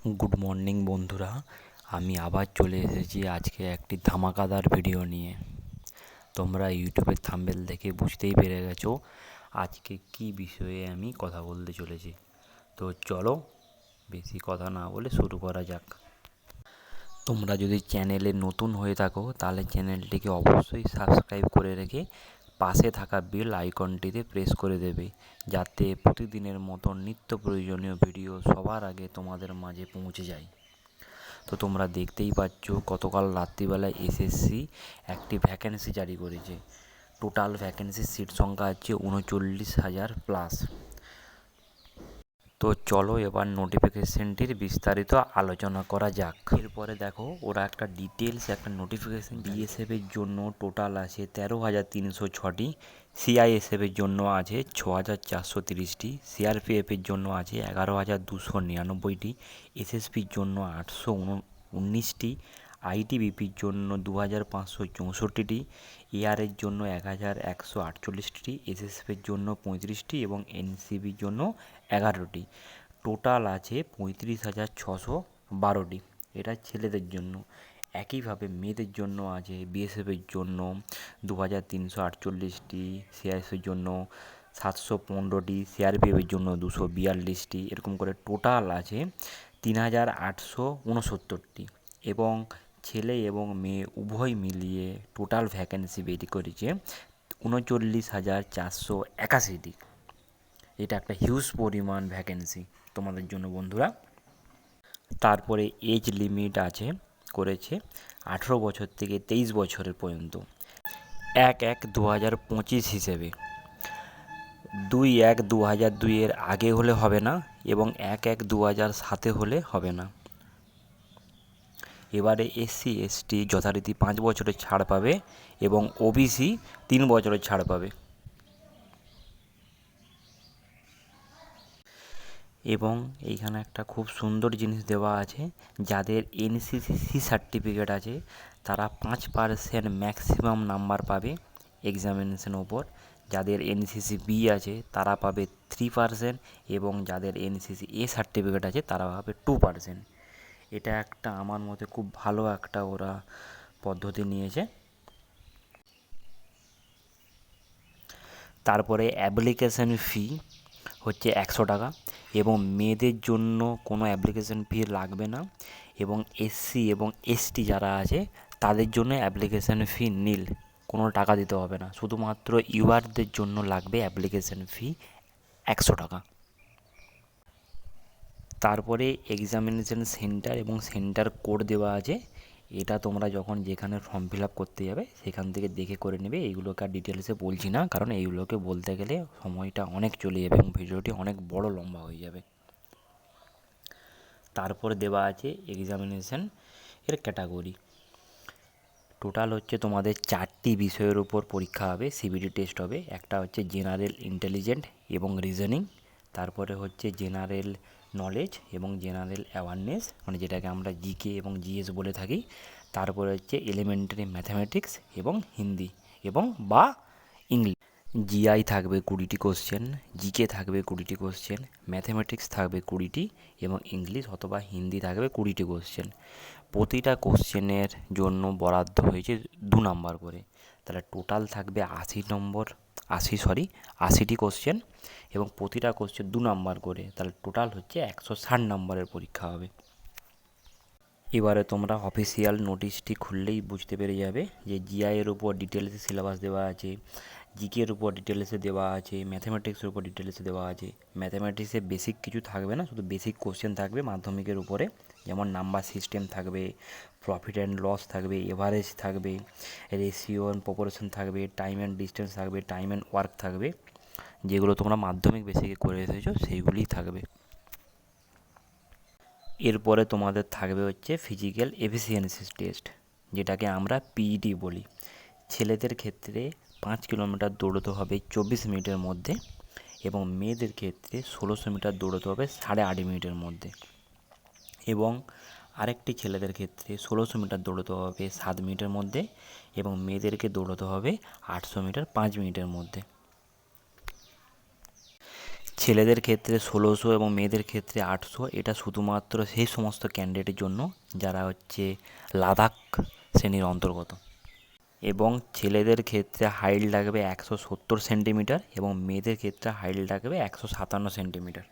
Good morning বন্ধুরা, আমি আবার চলে এসেছি আজকে একটি ধামাকাদার ভিডিও নিয়ে। তোমরা ইউটিউবের থাম্বনেল দেখে বুঝতেই পেরে গেছো আজকে কি বিষয়ে আমি কথা বলতে চলেছি। তো চলো বেশি কথা না বলে শুরু করা যাক। তোমরা যদি চ্যানেলে নতুন হয়ে থাকো তাহলে চ্যানেলটিকে অবশ্যই সাবস্ক্রাইব করে রেখে পাশে থাকা বেল আইকনটিতে প্রেস করে দেবে, যাতে প্রতিদিনের মতো নিত্য প্রয়োজনীয় ভিডিও সবার আগে তোমাদের মাঝে পৌঁছে যায়। তো তোমরা দেখতেই পাচ্ছ গতকাল রাত্রিবেলায় এসএসসি একটি ভ্যাকেন্সি জারি করেছে। টোটাল ভ্যাকেন্সির সিট সংখ্যা আছে 39,000 প্লাস। তো চলো এবার নোটিফিকেশনটির বিস্তারিত আলোচনা করা যাক। এরপরে দেখো ওরা একটা ডিটেলস একটা নোটিফিকেশন বিএসএফের জন্য টোটাল আছে 13,306টি, সিআইএসএফের জন্য আছে 6,430টি, সিআরপিএফের জন্য আছে 11,299টি, এসএসপির জন্য 819টি, আইটিবিপির জন্য 2,564টি, এআরের জন্য 1,148টি, এসএসএফের জন্য 35টি এবং এনসিবির জন্য 11টি। টোটাল আছে 35,612টি। এটা ছেলেদের জন্য। একইভাবে মেয়েদের জন্য আছে বিএসএফের জন্য 2,348টি, সিআইএসএফের জন্য 715টি, সিআরপিএফের জন্য 242টি, এরকম করে টোটাল আছে 3,869টি। এবং ছেলে এবং মেয়ে উভয় মিলিয়ে টোটাল ভ্যাকেন্সি বেরিয়ে করেছে 39,481টি। এটা একটা হিউজ পরিমাণ ভ্যাকেন্সি তোমাদের জন্য বন্ধুরা। তারপরে এজ লিমিট আছে করেছে 18 বছর থেকে 23 বছরের পর্যন্ত। 1/1/2025 হিসেবে 2/1/2002 আগে হলে হবে না এবং 1/1/2007 হলে হবে না। এবারে এসসি এসটি যথারীতি 5 বছরের ছাড় পাবে এবং ওবিসি 3 বছরের ছাড় পাবে। এবং এইখানে একটা খুব সুন্দর জিনিস দেওয়া আছে, যাদের এনসিসি সার্টিফিকেট আছে তারা 5% ম্যাক্সিমাম নাম্বার পাবে এক্সামিনেশন ওপর। যাদের এনসিসি বি আছে তারা পাবে 3% এবং যাদের এনসিসি এ সার্টিফিকেট আছে তারা পাবে 2%। এটা একটা আমার মতে খুব ভালো একটা ওরা পদ্ধতি নিয়েছে। তারপরে অ্যাপ্লিকেশন ফি হচ্ছে 100 টাকা এবং মেয়েদের জন্য কোনো অ্যাপ্লিকেশন ফি লাগবে না। এবং এসসি এবং এসটি যারা আছে তাদের জন্য অ্যাপ্লিকেশন ফি নীল, কোনো টাকা দিতে হবে না। শুধুমাত্র ইউআরদের জন্য লাগবে অ্যাপ্লিকেশন ফি 100 টাকা। তারপরে এক্সামিনেশন সেন্টার এবং সেন্টার কোড দেওয়া আছে। এটা তোমরা যখন যেখানে ফর্ম ফিল আপ করতে যাবে সেখান থেকে দেখে করে নেবে। এইগুলোকে আর ডিটেলসে বলছি না, কারণ এইগুলোকে বলতে গেলে সময়টা অনেক চলে যাবে এবং ভিডিওটি অনেক বড় লম্বা হয়ে যাবে। তারপরে দেওয়া আছে এক্সামিনেশন এর ক্যাটাগরি। টোটাল হচ্ছে তোমাদের 4টি বিষয়ের উপর পরীক্ষা হবে, সিবিটি টেস্ট হবে। একটা হচ্ছে জেনারেল ইন্টেলিজেন্ট এবং রিজনিং, তারপরে হচ্ছে জেনারেল নলেজ এবং জেনারেল অ্যাওয়ারনেস, মানে যেটাকে আমরা জিকে এবং জিএস বলে থাকি। তারপরে হচ্ছে এলিমেন্টারি ম্যাথামেটিক্স এবং হিন্দি এবং বা ইংলিশ। জিআই থাকবে 20টি কোশ্চেন, জিকে থাকবে 20টি কোশ্চেন, ম্যাথামেটিক্স থাকবে 20টি এবং ইংলিশ অথবা হিন্দি থাকবে 20টি কোশ্চেন। প্রতিটা কোশ্চেনের জন্য বরাদ্দ হয়েছে 2 নাম্বার করে। তাহলে টোটাল থাকবে 80টি কোশ্চেন এবং প্রতিটা কোশ্চেন 2 নাম্বার করে। তাহলে টোটাল হচ্ছে 160 নাম্বারের পরীক্ষা হবে। এবারে তোমরা অফিসিয়াল নোটিশটি খুললেই বুঝতে পেরে যাবে যে জিআইয়ের উপর ডিটেলসে সিলেবাস দেওয়া আছে, জিকের উপর ডিটেলসে দেওয়া আছে, ম্যাথামেটিক্সের উপর ডিটেলসে দেওয়া আছে। ম্যাথামেটিক্সে বেসিক কিছু থাকবে না, শুধু বেসিক কোশ্চেন থাকবে মাধ্যমিকের উপরে, যেমন নাম্বার সিস্টেম থাকবে, প্রফিট অ্যান্ড লস থাকবে, এভারেজ থাকবে, রেশিও অ্যান্ড প্রপোর্শন থাকবে, টাইম অ্যান্ড ডিস্টেন্স থাকবে, টাইম অ্যান্ড ওয়ার্ক থাকবে। যেগুলো তোমরা মাধ্যমিক বেসিকে করে এসেছো সেইগুলিই থাকবে। এরপরে তোমাদের থাকবে হচ্ছে ফিজিক্যাল এফিসিয়েন্সি টেস্ট, যেটাকে আমরা পিইটি বলি। ছেলেদের ক্ষেত্রে 5 কিলোমিটার দৌড়তে হবে 24 মিনিটের মধ্যে এবং মেয়েদের ক্ষেত্রে 1600 মিটার দৌড়তে হবে 8.5 মিনিটের মধ্যে। এবং আরেকটি ছেলেদের ক্ষেত্রে 1600 মিটার দৌড়তে হবে 7 মিনিটের মধ্যে এবং মেয়েদেরকে দৌড়তে হবে 800 মিটার 5 মিনিটের মধ্যে। ছেলেদের ক্ষেত্রে 1600 এবং মেয়েদের ক্ষেত্রে 800। এটা শুধুমাত্র সেই সমস্ত ক্যান্ডিডেটের জন্য যারা হচ্ছে লাদাখ শ্রেণীর অন্তর্গত। এবং ছেলেদের ক্ষেত্রে হাইট লাগবে 170 সেন্টিমিটার এবং মেয়েদের ক্ষেত্রে হাইট লাগবে 157 সেন্টিমিটার।